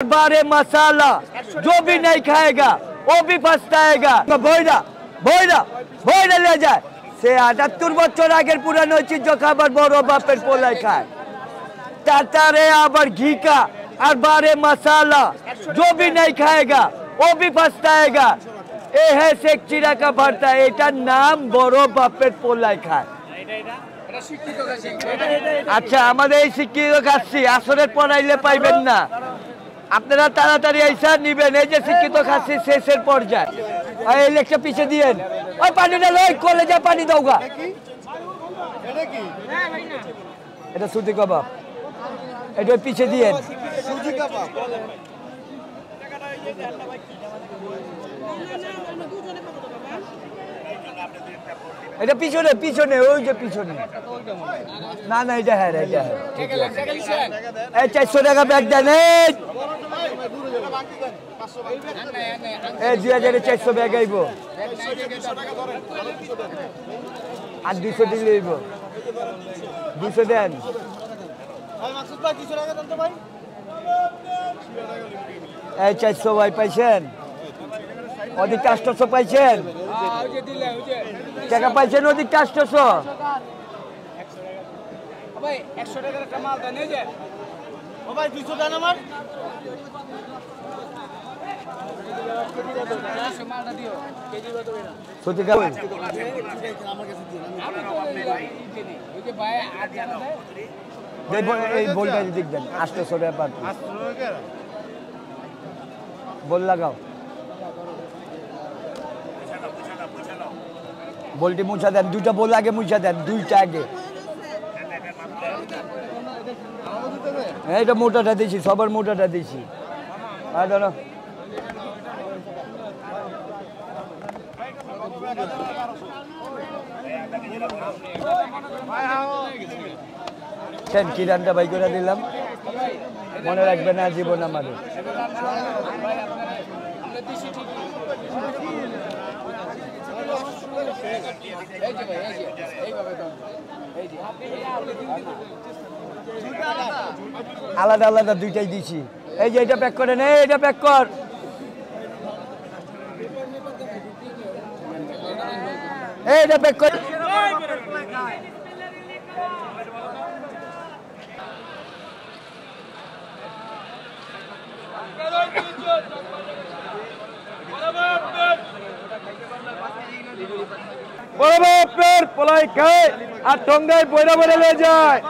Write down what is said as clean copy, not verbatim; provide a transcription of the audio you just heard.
बारे मसाला जो भी नहीं खाएगा वो भी पछताएगा। বইরা বইরা বইরা ले যায় সে ৭৮ বছর আগের পুরানো ঐতিহ্য খাবার বড় বাপের পোলাই খায়। টাটারে আবার ঘি का और बारे मसाला जो भी नहीं खाएगा वो भी पछताएगा। ये है शेख चिरा का भरता, एटार नाम बड़ो बापेर पोलाई खाয়। আচ্ছা আমাদের এই শিক্ষিত খাচ্ছি আসরের পড়াইলে পাইবেন না, আপনারা তাড়াতাড়ি আইসা নিবেন। এই যে শিক্ষিত খাচ্ছি শেষের পর্যায়ে এই লেখটা পিছে দিয়েন। ওই পানিটা লই কলেজে পানি দাওগা। এটা সুজি কাবাব, এটা পিছে দিয়েন। সুজি কাবাব এটা পিছনে পিছনে ওই যে পিছনে না না এটা হ্যাঁ এটা হ্যাঁ ঠিক আছে। এই 400 টাকা ব্যাগ দেন। এই 2400 ব্যাগ আইব আর 200 দিলে আইব 200 দেন। এই 400 ভাই পাইছেন, অধিক 800 পাইছেন, টাকা পাইছেন অধিক 800। ভাই 100 টাকার একটা মাল দেন। এই যে ও ভাই 200 দেন আমার মালটা দিও কেজি কত বেরা সত্যি কা আমার কাছে দিন আমি তো ওই যে ভাই আজ জানা দেয় দেব এই বলটা দিক দেন 800 টাকা পার 800 টাকা বল লাগাও। বলটি মুছা দেন, দুইটা বল আগে মুছা দেন, দুইটা আগে। এইটা মোটাটা দিছি, সবার মোটাটা দিছি। আর ধরো কিরানটা বাই করে দিলাম, মনে রাখবে না জীবন আমাদের। আলাদা আলাদা দুইটাই দিছি। এই যে এটা প্যাক করে নে, এটা প্যাক কর। এইটা প্যাক কর। বড় বাপের পোলাই খায় আর ঠোঙ্গায় বইরা বইরা লয়ে যায়।